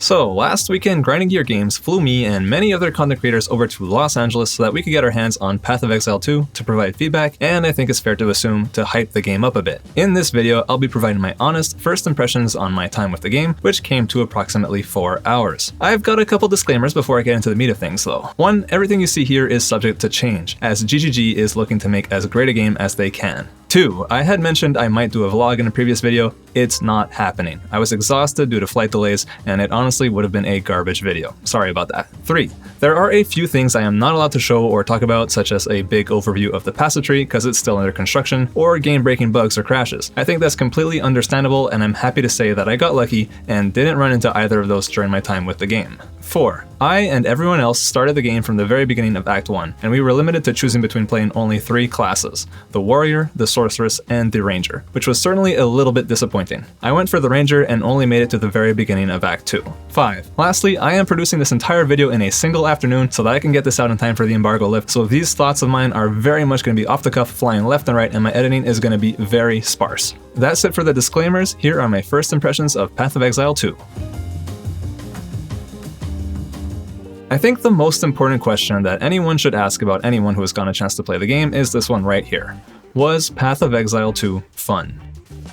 So, last weekend, Grinding Gear Games flew me and many other content creators over to Los Angeles so that we could get our hands on Path of Exile 2 to provide feedback, and I think it's fair to assume to hype the game up a bit. In this video, I'll be providing my honest first impressions on my time with the game, which came to approximately 4 hours. I've got a couple disclaimers before I get into the meat of things though. One, everything you see here is subject to change, as GGG is looking to make as great a game as they can. 2, I had mentioned I might do a vlog in a previous video. It's not happening. I was exhausted due to flight delays, and it honestly would have been a garbage video. Sorry about that. 3, there are a few things I am not allowed to show or talk about, such as a big overview of the passive tree because it's still under construction, or game-breaking bugs or crashes. I think that's completely understandable, and I'm happy to say that I got lucky and didn't run into either of those during my time with the game. 4, I and everyone else started the game from the very beginning of Act 1, and we were limited to choosing between playing only 3 classes: the Warrior, the Sorceress, and the Ranger, which was certainly a little bit disappointing. I went for the Ranger and only made it to the very beginning of Act 2. 5, lastly, I am producing this entire video in a single afternoon so that I can get this out in time for the embargo lift, so these thoughts of mine are very much going to be off the cuff, flying left and right, and my editing is going to be very sparse. That's it for the disclaimers. Here are my first impressions of Path of Exile 2. I think the most important question that anyone should ask about anyone who has gotten a chance to play the game is this one right here. Was Path of Exile 2 fun?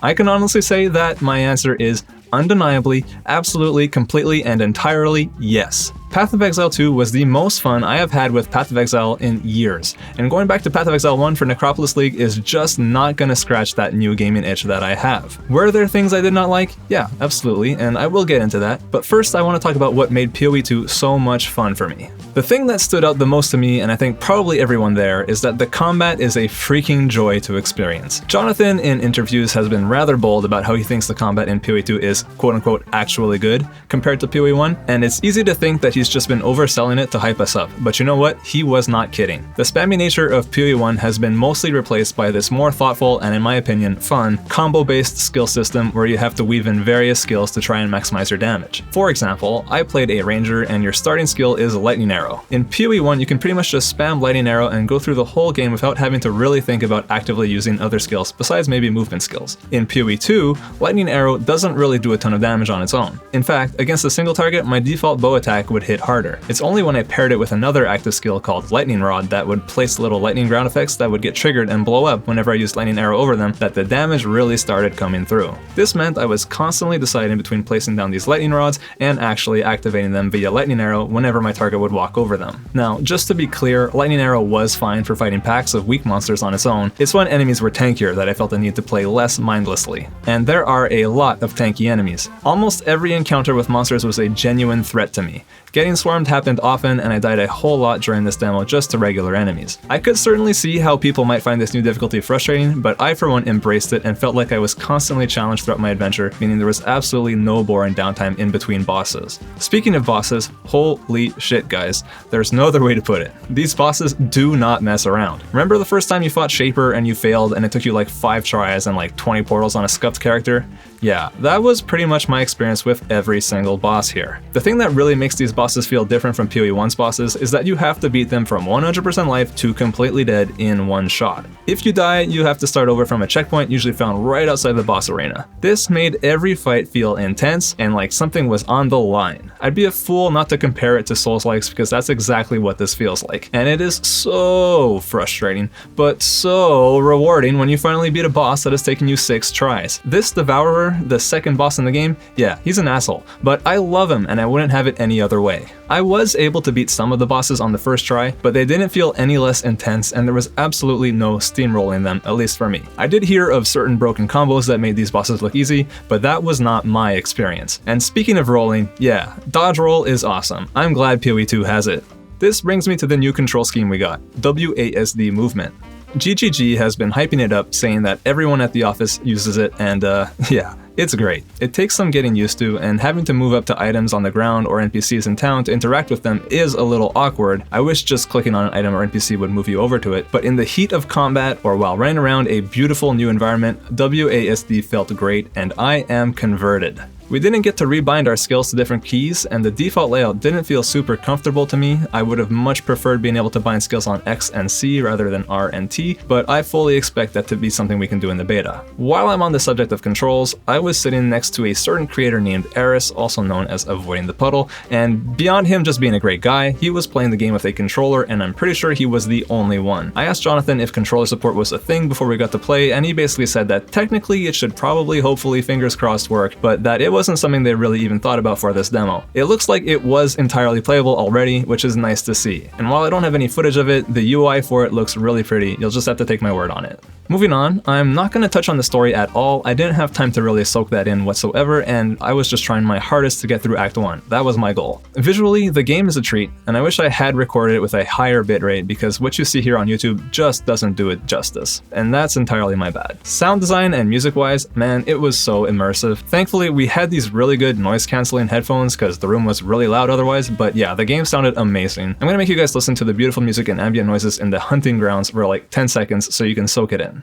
I can honestly say that my answer is undeniably, absolutely, completely, and entirely yes. Path of Exile 2 was the most fun I have had with Path of Exile in years, and going back to Path of Exile 1 for Necropolis League is just not gonna scratch that new gaming itch that I have. Were there things I did not like? Yeah, absolutely, and I will get into that, but first I want to talk about what made PoE 2 so much fun for me. The thing that stood out the most to me, and I think probably everyone there, is that the combat is a freaking joy to experience. Jonathan in interviews has been rather bold about how he thinks the combat in PoE 2 is quote-unquote actually good compared to PoE 1, and it's easy to think that he's just been overselling it to hype us up, but you know what? He was not kidding. The spammy nature of PoE 1 has been mostly replaced by this more thoughtful and, in my opinion, fun, combo-based skill system where you have to weave in various skills to try and maximize your damage. For example, I played a Ranger and your starting skill is Lightning Arrow. In PoE 1, you can pretty much just spam Lightning Arrow and go through the whole game without having to really think about actively using other skills besides maybe movement skills. In PoE 2, Lightning Arrow doesn't really do a ton of damage on its own. In fact, against a single target, my default bow attack would hit harder. It's only when I paired it with another active skill called Lightning Rod that would place little lightning ground effects that would get triggered and blow up whenever I used Lightning Arrow over them that the damage really started coming through. This meant I was constantly deciding between placing down these lightning rods and actually activating them via Lightning Arrow whenever my target would walk over them. Now, just to be clear, Lightning Arrow was fine for fighting packs of weak monsters on its own. It's when enemies were tankier that I felt the need to play less mindlessly. And there are a lot of tanky enemies. Almost every encounter with monsters was a genuine threat to me. Getting swarmed happened often, and I died a whole lot during this demo just to regular enemies. I could certainly see how people might find this new difficulty frustrating, but I for one embraced it and felt like I was constantly challenged throughout my adventure, meaning there was absolutely no boring downtime in between bosses. Speaking of bosses, holy shit guys, there's no other way to put it. These bosses do not mess around. Remember the first time you fought Shaper and you failed and it took you like 5 tries and like 20 portals on a scuffed character? Yeah, that was pretty much my experience with every single boss here. The thing that really makes these bosses feel different from PoE 1's bosses is that you have to beat them from 100% life to completely dead in one shot. If you die, you have to start over from a checkpoint usually found right outside the boss arena. This made every fight feel intense and like something was on the line. I'd be a fool not to compare it to Souls-likes because that's exactly what this feels like. And it is so frustrating, but so rewarding when you finally beat a boss that has taken you 6 tries. This Devourer, the second boss in the game, yeah, he's an asshole, but I love him and I wouldn't have it any other way. I was able to beat some of the bosses on the first try, but they didn't feel any less intense and there was absolutely no steamrolling them, at least for me. I did hear of certain broken combos that made these bosses look easy, but that was not my experience. And speaking of rolling, yeah, dodge roll is awesome. I'm glad PoE 2 has it. This brings me to the new control scheme we got, WASD movement. GGG has been hyping it up, saying that everyone at the office uses it, and yeah, it's great. It takes some getting used to, and having to move up to items on the ground or NPCs in town to interact with them is a little awkward. I wish just clicking on an item or NPC would move you over to it, but in the heat of combat or while running around a beautiful new environment, WASD felt great, and I am converted. We didn't get to rebind our skills to different keys, and the default layout didn't feel super comfortable to me. I would have much preferred being able to bind skills on X and C rather than R and T, but I fully expect that to be something we can do in the beta. While I'm on the subject of controls, I was sitting next to a certain creator named Eris, also known as Avoiding the Puddle, and beyond him just being a great guy, he was playing the game with a controller, and I'm pretty sure he was the only one. I asked Jonathan if controller support was a thing before we got to play, and he basically said that technically it should probably, hopefully, fingers crossed work, but that it wasn't something they really even thought about for this demo. It looks like it was entirely playable already, which is nice to see. And while I don't have any footage of it, the UI for it looks really pretty. You'll just have to take my word on it. Moving on, I'm not going to touch on the story at all. I didn't have time to really soak that in whatsoever, and I was just trying my hardest to get through Act 1. That was my goal. Visually, the game is a treat, and I wish I had recorded it with a higher bitrate because what you see here on YouTube just doesn't do it justice, and that's entirely my bad. Sound design and music-wise, man, it was so immersive. Thankfully, we had these really good noise-canceling headphones because the room was really loud otherwise, but yeah, the game sounded amazing. I'm gonna make you guys listen to the beautiful music and ambient noises in the hunting grounds for like 10 seconds so you can soak it in.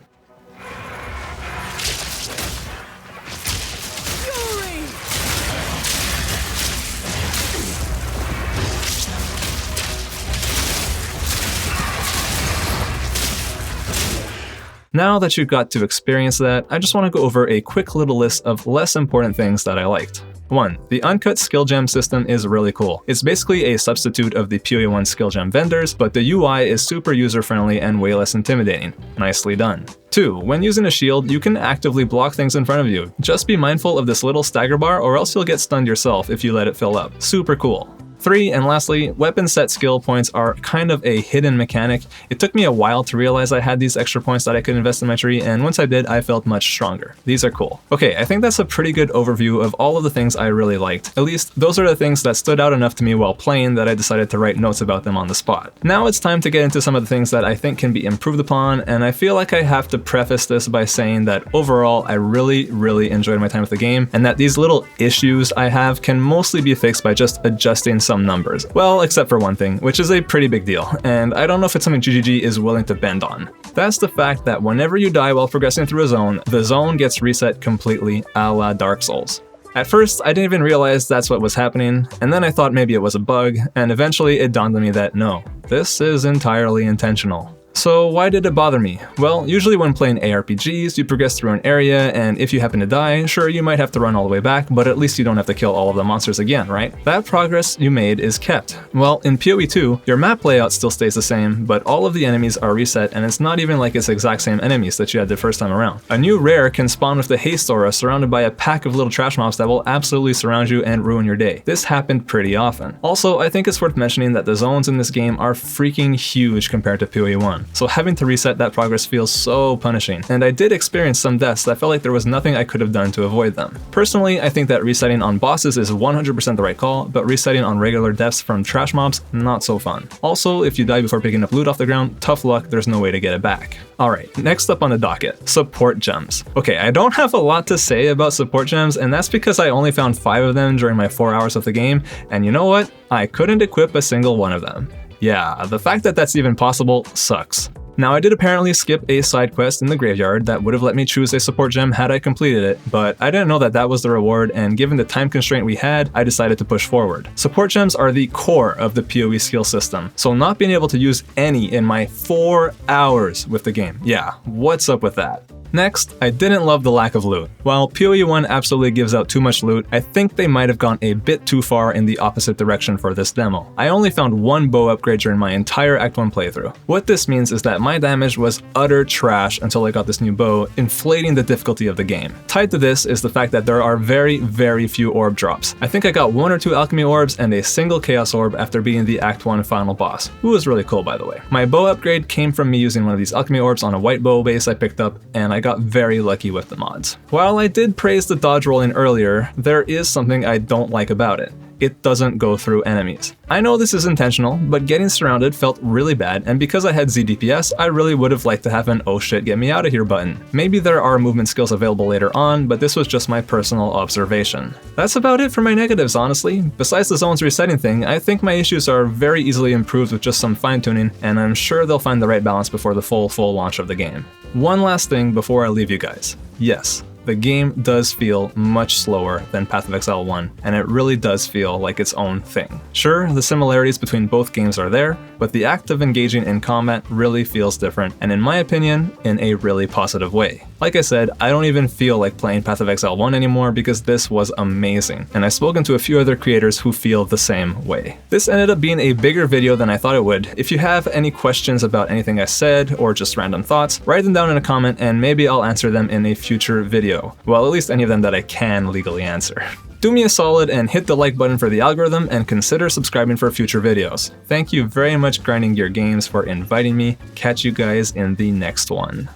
Now that you've got to experience that, I just want to go over a quick little list of less important things that I liked. 1. The uncut skill gem system is really cool. It's basically a substitute of the PoE 1 skill gem vendors, but the UI is super user-friendly and way less intimidating. Nicely done. 2. When using a shield, you can actively block things in front of you. Just be mindful of this little stagger bar or else you'll get stunned yourself if you let it fill up. Super cool. 3, and lastly, weapon set skill points are kind of a hidden mechanic. It took me a while to realize I had these extra points that I could invest in my tree, and once I did, I felt much stronger. These are cool. Okay, I think that's a pretty good overview of all of the things I really liked. At least, those are the things that stood out enough to me while playing that I decided to write notes about them on the spot. Now it's time to get into some of the things that I think can be improved upon, and I feel like I have to preface this by saying that overall, I really enjoyed my time with the game, and that these little issues I have can mostly be fixed by just adjusting some numbers. Well, except for one thing, which is a pretty big deal, and I don't know if it's something GGG is willing to bend on. That's the fact that whenever you die while progressing through a zone, the zone gets reset completely, a la Dark Souls. At first, I didn't even realize that's what was happening, and then I thought maybe it was a bug, and eventually it dawned on me that no, this is entirely intentional. So why did it bother me? Well, usually when playing ARPGs, you progress through an area, and if you happen to die, sure, you might have to run all the way back, but at least you don't have to kill all of the monsters again, right? That progress you made is kept. Well, in PoE 2, your map layout still stays the same, but all of the enemies are reset, and it's not even like it's the exact same enemies that you had the first time around. A new rare can spawn with the Haste Aura surrounded by a pack of little trash mobs that will absolutely surround you and ruin your day. This happened pretty often. Also, I think it's worth mentioning that the zones in this game are freaking huge compared to PoE 1. So having to reset that progress feels so punishing, and I did experience some deaths that felt like there was nothing I could have done to avoid them. Personally, I think that resetting on bosses is 100% the right call, but resetting on regular deaths from trash mobs, not so fun. Also, if you die before picking up loot off the ground, tough luck, there's no way to get it back. Alright, next up on the docket, support gems. Okay, I don't have a lot to say about support gems, and that's because I only found 5 of them during my 4 hours of the game, and you know what? I couldn't equip a single one of them. Yeah, the fact that that's even possible sucks. Now, I did apparently skip a side quest in the graveyard that would have let me choose a support gem had I completed it, but I didn't know that that was the reward, and given the time constraint we had, I decided to push forward. Support gems are the core of the PoE skill system, so not being able to use any in my 4 hours with the game, yeah, what's up with that? Next, I didn't love the lack of loot. While PoE 1 absolutely gives out too much loot, I think they might have gone a bit too far in the opposite direction for this demo. I only found 1 bow upgrade during my entire Act 1 playthrough. What this means is that my damage was utter trash until I got this new bow, inflating the difficulty of the game. Tied to this is the fact that there are very few orb drops. I think I got 1 or 2 alchemy orbs and a single chaos orb after beating the Act 1 final boss, who was really cool by the way. My bow upgrade came from me using one of these alchemy orbs on a white bow base I picked up, and I got very lucky with the mods. While I did praise the dodge rolling earlier, there is something I don't like about it. It doesn't go through enemies. I know this is intentional, but getting surrounded felt really bad, and because I had Z DPS, I really would have liked to have an oh shit get me out of here button. Maybe there are movement skills available later on, but this was just my personal observation. That's about it for my negatives, honestly. Besides the zones resetting thing, I think my issues are very easily improved with just some fine tuning, and I'm sure they'll find the right balance before the full launch of the game. One last thing before I leave you guys. Yes, the game does feel much slower than Path of Exile 1, and it really does feel like its own thing. Sure, the similarities between both games are there, but the act of engaging in combat really feels different, and in my opinion, in a really positive way. Like I said, I don't even feel like playing Path of Exile 1 anymore because this was amazing, and I've spoken to a few other creators who feel the same way. This ended up being a bigger video than I thought it would. If you have any questions about anything I said, or just random thoughts, write them down in a comment and maybe I'll answer them in a future video. Well, at least any of them that I can legally answer. Do me a solid and hit the like button for the algorithm and consider subscribing for future videos. Thank you very much, Grinding Gear Games, for inviting me. Catch you guys in the next one.